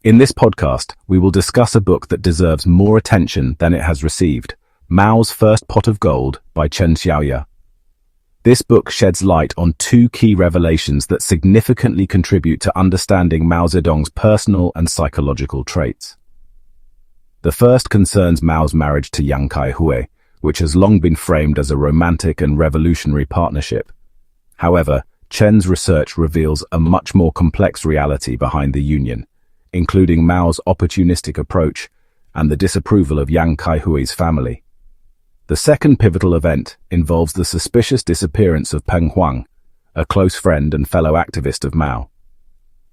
In this podcast, we will discuss a book that deserves more attention than it has received, Mao's First Pot of Gold by Chen Xiaoya. This book sheds light on two key revelations that significantly contribute to understanding Mao Zedong's personal and psychological traits. The first concerns Mao's marriage to Yang Kaihui, which has long been framed as a romantic and revolutionary partnership. However, Chen's research reveals a much more complex reality behind the union, including Mao's opportunistic approach and the disapproval of Yang Kaihui's family. The second pivotal event involves the suspicious disappearance of Peng Huang, a close friend and fellow activist of Mao.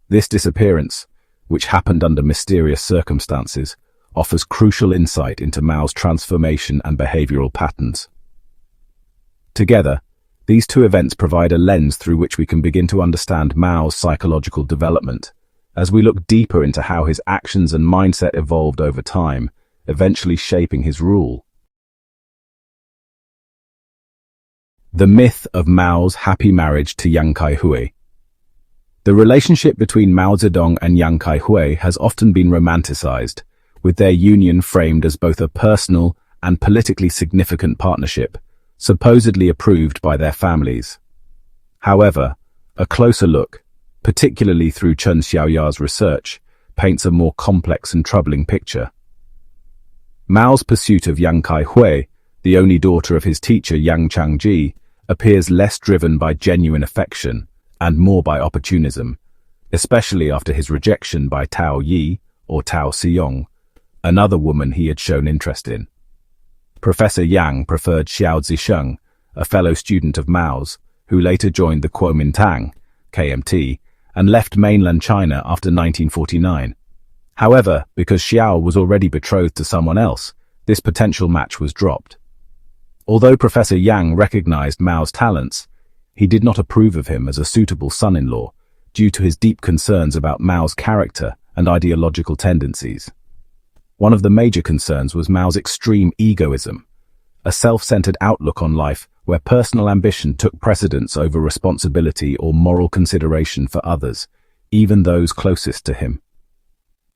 This disappearance, which happened under mysterious circumstances, offers crucial insight into Mao's transformation and behavioral patterns. Together, these two events provide a lens through which we can begin to understand Mao's psychological development, as we look deeper into how his actions and mindset evolved over time, eventually shaping his rule. The myth of Mao's happy marriage to Yang Kaihui. The relationship between Mao Zedong and Yang Kaihui has often been romanticized, with their union framed as both a personal and politically significant partnership, supposedly approved by their families. However, a closer look, particularly through Chen Xiaoya's research, paints a more complex and troubling picture. Mao's pursuit of Yang Kaihui, the only daughter of his teacher Yang Changji, appears less driven by genuine affection and more by opportunism, especially after his rejection by Tao Yi, or Tao Siyong, another woman he had shown interest in. Professor Yang preferred Xiao Zisheng, a fellow student of Mao's, who later joined the Kuomintang, KMT, and left mainland China after 1949. However, because Xiao was already betrothed to someone else, this potential match was dropped. Although Professor Yang recognized Mao's talents, he did not approve of him as a suitable son-in-law due to his deep concerns about Mao's character and ideological tendencies. One of the major concerns was Mao's extreme egoism, a self-centered outlook on life where personal ambition took precedence over responsibility or moral consideration for others, even those closest to him.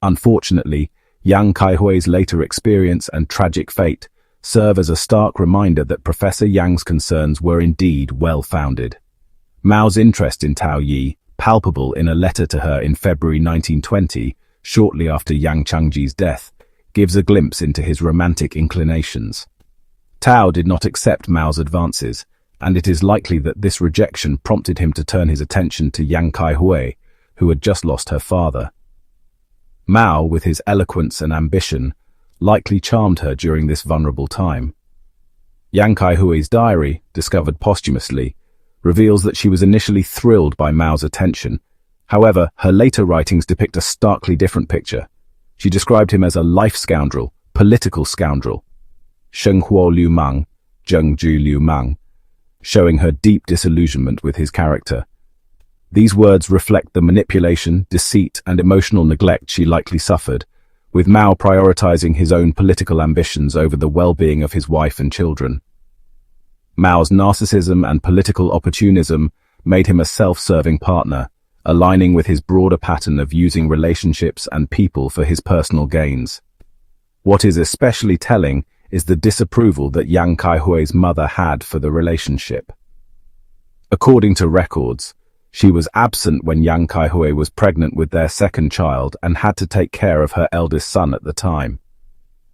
Unfortunately, Yang Kaihui's later experience and tragic fate serve as a stark reminder that Professor Yang's concerns were indeed well-founded. Mao's interest in Tao Yi, palpable in a letter to her in February 1920, shortly after Yang Changji's death, gives a glimpse into his romantic inclinations. Tao did not accept Mao's advances, and it is likely that this rejection prompted him to turn his attention to Yang Kaihui, who had just lost her father. Mao, with his eloquence and ambition, likely charmed her during this vulnerable time. Yang Kaihui's diary, discovered posthumously, reveals that she was initially thrilled by Mao's attention. However, her later writings depict a starkly different picture. She described him as a life scoundrel, political scoundrel, Shenghuo Liu Mang, Zhengzhu Liu Mang, showing her deep disillusionment with his character. These words reflect the manipulation, deceit, and emotional neglect she likely suffered, with Mao prioritizing his own political ambitions over the well-being of his wife and children. Mao's narcissism and political opportunism made him a self-serving partner, aligning with his broader pattern of using relationships and people for his personal gains. What is especially telling is the disapproval that Yang Kaihui's mother had for the relationship. According to records, she was absent when Yang Kaihui was pregnant with their second child and had to take care of her eldest son at the time.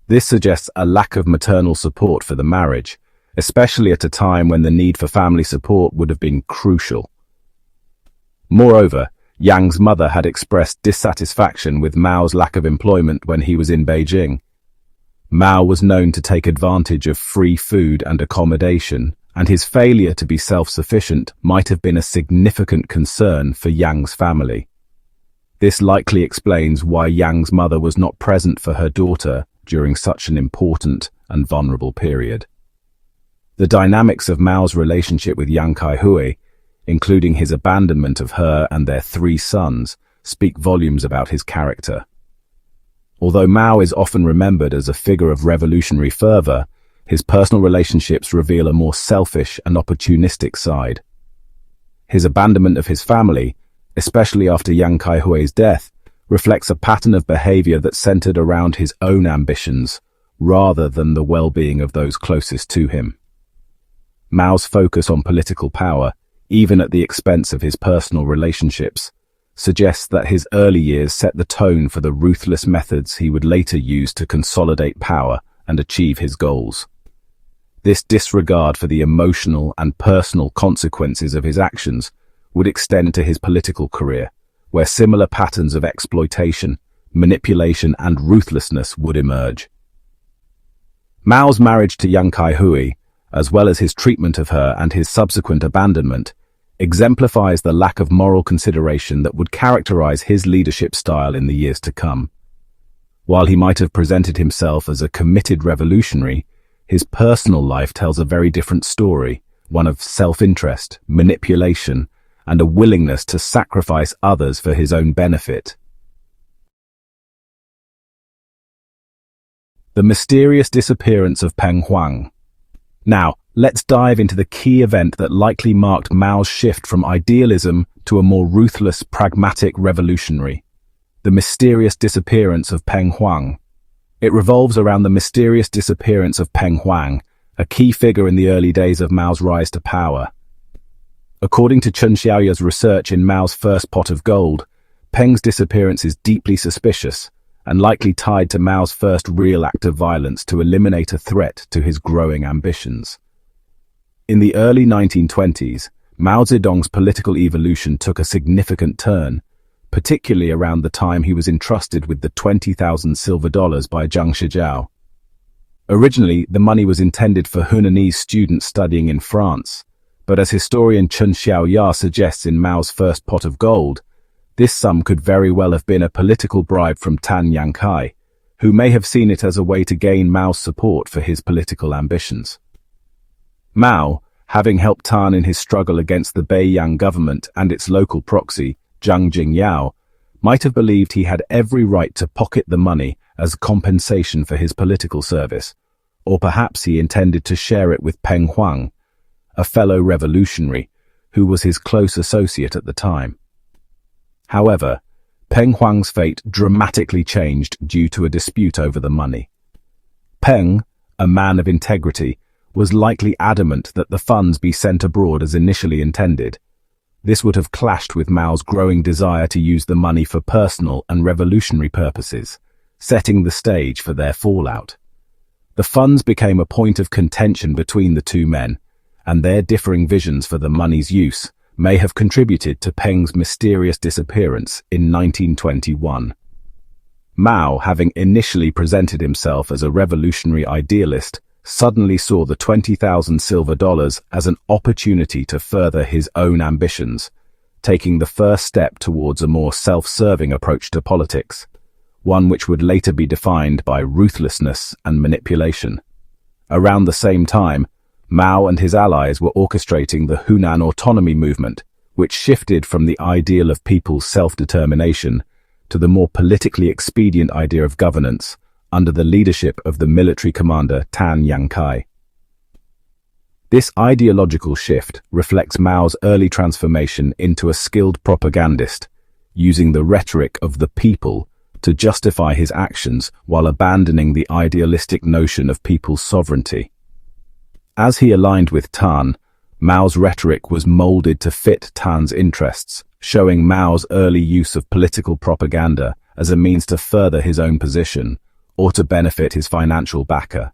This suggests a lack of maternal support for the marriage, especially at a time when the need for family support would have been crucial. Moreover, Yang's mother had expressed dissatisfaction with Mao's lack of employment when he was in Beijing. Mao was known to take advantage of free food and accommodation, and his failure to be self-sufficient might have been a significant concern for Yang's family. This likely explains why Yang's mother was not present for her daughter during such an important and vulnerable period. The dynamics of Mao's relationship with Yang Kaihui, including his abandonment of her and their 3 sons, speak volumes about his character. Although Mao is often remembered as a figure of revolutionary fervor, his personal relationships reveal a more selfish and opportunistic side. His abandonment of his family, especially after Yang Kaihui's death, reflects a pattern of behavior that centered around his own ambitions, rather than the well-being of those closest to him. Mao's focus on political power, even at the expense of his personal relationships, suggests that his early years set the tone for the ruthless methods he would later use to consolidate power and achieve his goals. This disregard for the emotional and personal consequences of his actions would extend to his political career, where similar patterns of exploitation, manipulation, and ruthlessness would emerge. Mao's marriage to Yang Kaihui, as well as his treatment of her and his subsequent abandonment, exemplifies the lack of moral consideration that would characterize his leadership style in the years to come. While he might have presented himself as a committed revolutionary, his personal life tells a very different story, one of self-interest, manipulation, and a willingness to sacrifice others for his own benefit. The mysterious disappearance of Peng Huang. Now, let's dive into the key event that likely marked Mao's shift from idealism to a more ruthless, pragmatic revolutionary. The mysterious disappearance of Peng Huang. It revolves around the mysterious disappearance of Peng Huang, a key figure in the early days of Mao's rise to power. According to Chen Xiaoya's research in Mao's First Pot of Gold, Peng's disappearance is deeply suspicious and likely tied to Mao's first real act of violence to eliminate a threat to his growing ambitions. In the early 1920s, Mao Zedong's political evolution took a significant turn, particularly around the time he was entrusted with the 20,000 silver dollars by Yang Kaihui. Originally, the money was intended for Hunanese students studying in France, but as historian Chen Xiaoya suggests in Mao's First Pot of Gold, this sum could very well have been a political bribe from Tan Yankai, who may have seen it as a way to gain Mao's support for his political ambitions. Mao, having helped Tan in his struggle against the Beiyang government and its local proxy, Zhang Jingyao, might have believed he had every right to pocket the money as compensation for his political service, or perhaps he intended to share it with Peng Huang, a fellow revolutionary who was his close associate at the time. However, Peng Huang's fate dramatically changed due to a dispute over the money. Peng, a man of integrity, was likely adamant that the funds be sent abroad as initially intended. This would have clashed with Mao's growing desire to use the money for personal and revolutionary purposes, setting the stage for their fallout. The funds became a point of contention between the two men, and their differing visions for the money's use may have contributed to Peng's mysterious disappearance in 1921. Mao, having initially presented himself as a revolutionary idealist, suddenly saw the 20,000 silver dollars as an opportunity to further his own ambitions, taking the first step towards a more self-serving approach to politics, one which would later be defined by ruthlessness and manipulation. Around the same time, Mao and his allies were orchestrating the Hunan autonomy movement, which shifted from the ideal of people's self-determination to the more politically expedient idea of governance under the leadership of the military commander Tan Yankai. This ideological shift reflects Mao's early transformation into a skilled propagandist, using the rhetoric of the people to justify his actions while abandoning the idealistic notion of people's sovereignty. As he aligned with Tan, Mao's rhetoric was molded to fit Tan's interests, showing Mao's early use of political propaganda as a means to further his own position or to benefit his financial backer.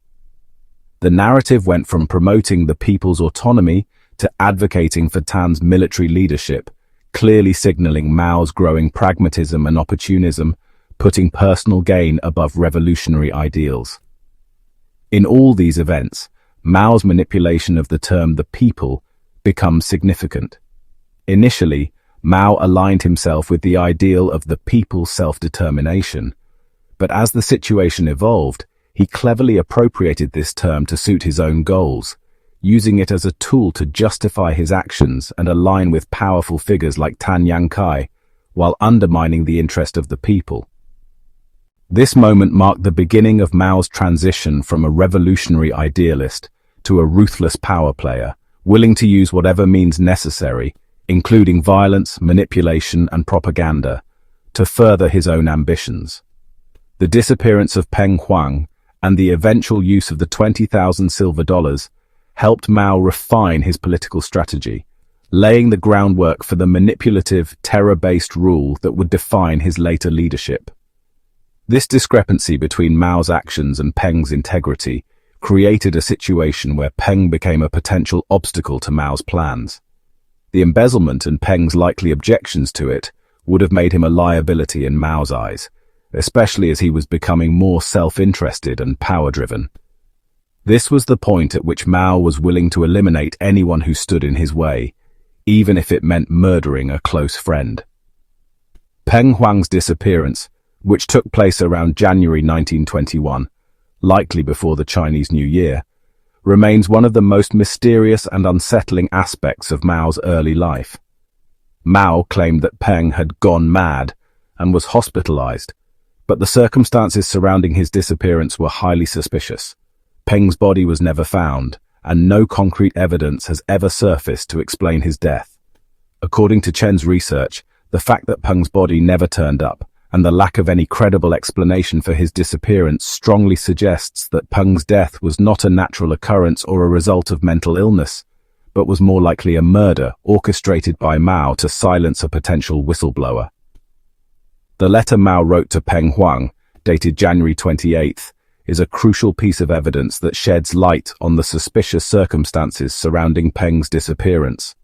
The narrative went from promoting the people's autonomy to advocating for Tan's military leadership, clearly signaling Mao's growing pragmatism and opportunism, putting personal gain above revolutionary ideals. In all these events, Mao's manipulation of the term the people becomes significant. Initially, Mao aligned himself with the ideal of the people's self-determination, but as the situation evolved, he cleverly appropriated this term to suit his own goals, using it as a tool to justify his actions and align with powerful figures like Tan Yankai, while undermining the interest of the people. This moment marked the beginning of Mao's transition from a revolutionary idealist to a ruthless power player, willing to use whatever means necessary, including violence, manipulation, and propaganda, to further his own ambitions. The disappearance of Peng Huang and the eventual use of the 20,000 silver dollars helped Mao refine his political strategy, laying the groundwork for the manipulative, terror-based rule that would define his later leadership. This discrepancy between Mao's actions and Peng's integrity created a situation where Peng became a potential obstacle to Mao's plans. The embezzlement and Peng's likely objections to it would have made him a liability in Mao's eyes, especially as he was becoming more self-interested and power-driven. This was the point at which Mao was willing to eliminate anyone who stood in his way, even if it meant murdering a close friend. Peng Huang's disappearance, which took place around January 1921, likely before the Chinese New Year, remains one of the most mysterious and unsettling aspects of Mao's early life. Mao claimed that Peng had gone mad and was hospitalized, but the circumstances surrounding his disappearance were highly suspicious. Peng's body was never found, and no concrete evidence has ever surfaced to explain his death. According to Chen's research, the fact that Peng's body never turned up and the lack of any credible explanation for his disappearance strongly suggests that Peng's death was not a natural occurrence or a result of mental illness, but was more likely a murder orchestrated by Mao to silence a potential whistleblower. The letter Mao wrote to Peng Huang, dated January 28th, is a crucial piece of evidence that sheds light on the suspicious circumstances surrounding Peng's disappearance.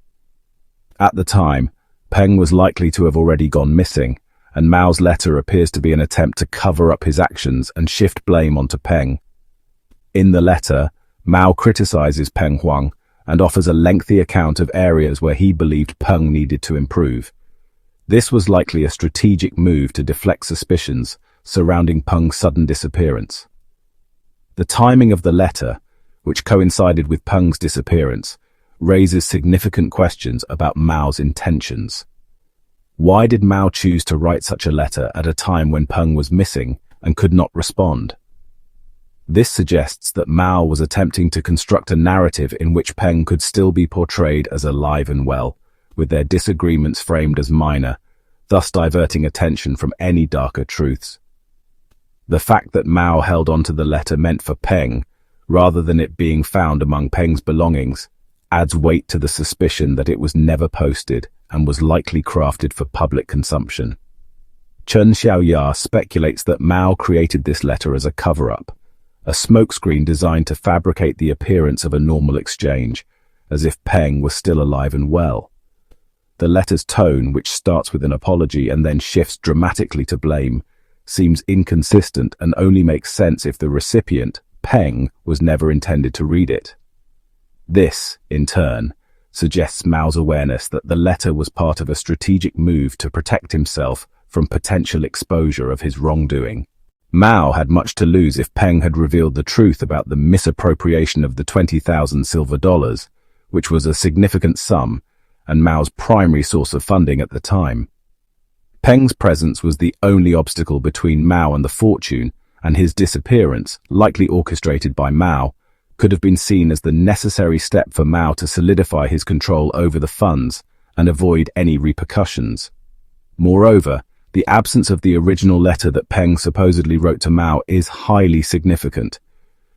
At the time, Peng was likely to have already gone missing, and Mao's letter appears to be an attempt to cover up his actions and shift blame onto Peng. In the letter, Mao criticizes Peng Huang and offers a lengthy account of areas where he believed Peng needed to improve. This was likely a strategic move to deflect suspicions surrounding Peng's sudden disappearance. The timing of the letter, which coincided with Peng's disappearance, raises significant questions about Mao's intentions. Why did Mao choose to write such a letter at a time when Peng was missing and could not respond? This suggests that Mao was attempting to construct a narrative in which Peng could still be portrayed as alive and well, with their disagreements framed as minor, thus diverting attention from any darker truths. The fact that Mao held onto the letter meant for Peng, rather than it being found among Peng's belongings, adds weight to the suspicion that it was never posted and was likely crafted for public consumption. Chen Xiaoya speculates that Mao created this letter as a cover-up, a smokescreen designed to fabricate the appearance of a normal exchange, as if Peng was still alive and well. The letter's tone, which starts with an apology and then shifts dramatically to blame, seems inconsistent and only makes sense if the recipient, Peng, was never intended to read it. This, in turn, suggests Mao's awareness that the letter was part of a strategic move to protect himself from potential exposure of his wrongdoing. Mao had much to lose if Peng had revealed the truth about the misappropriation of the 20,000 silver dollars, which was a significant sum and Mao's primary source of funding at the time. Peng's presence was the only obstacle between Mao and the fortune, and his disappearance, likely orchestrated by Mao, could have been seen as the necessary step for Mao to solidify his control over the funds and avoid any repercussions. Moreover, the absence of the original letter that Peng supposedly wrote to Mao is highly significant.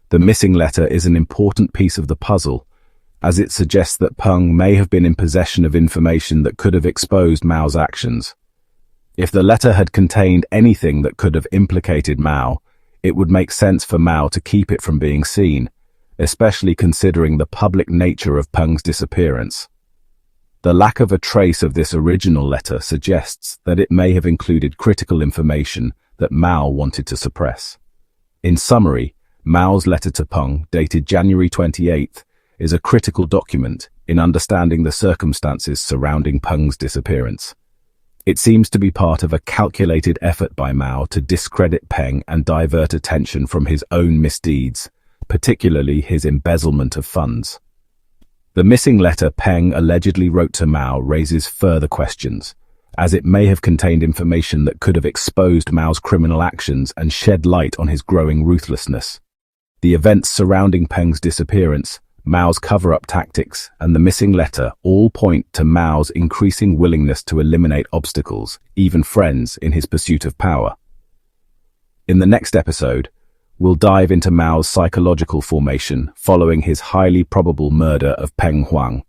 The missing letter is an important piece of the puzzle, as it suggests that Peng may have been in possession of information that could have exposed Mao's actions. If the letter had contained anything that could have implicated Mao, it would make sense for Mao to keep it from being seen, especially considering the public nature of Peng's disappearance. The lack of a trace of this original letter suggests that it may have included critical information that Mao wanted to suppress. In summary, Mao's letter to Peng, dated January 28th, is a critical document in understanding the circumstances surrounding Peng's disappearance. It seems to be part of a calculated effort by Mao to discredit Peng and divert attention from his own misdeeds, particularly his embezzlement of funds. The missing letter Peng allegedly wrote to Mao raises further questions, as it may have contained information that could have exposed Mao's criminal actions and shed light on his growing ruthlessness. The events surrounding Peng's disappearance Mao's cover-up tactics, and the missing letter all point to Mao's increasing willingness to eliminate obstacles, even friends, in his pursuit of power. In the next episode, we'll dive into Mao's psychological formation following his highly probable murder of Peng Huang.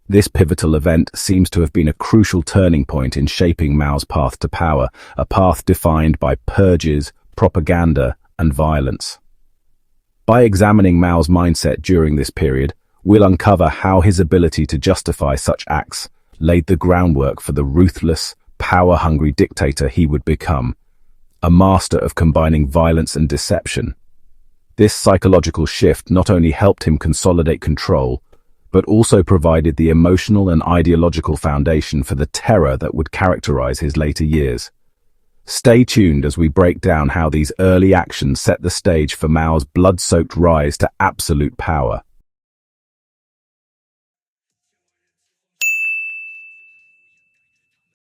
This pivotal event seems to have been a crucial turning point in shaping Mao's path to power, a path defined by purges, propaganda, and violence. By examining Mao's mindset during this period, we'll uncover how his ability to justify such acts laid the groundwork for the ruthless, power-hungry dictator he would become, a master of combining violence and deception. This psychological shift not only helped him consolidate control, but also provided the emotional and ideological foundation for the terror that would characterize his later years. Stay tuned as we break down how these early actions set the stage for Mao's blood-soaked rise to absolute power.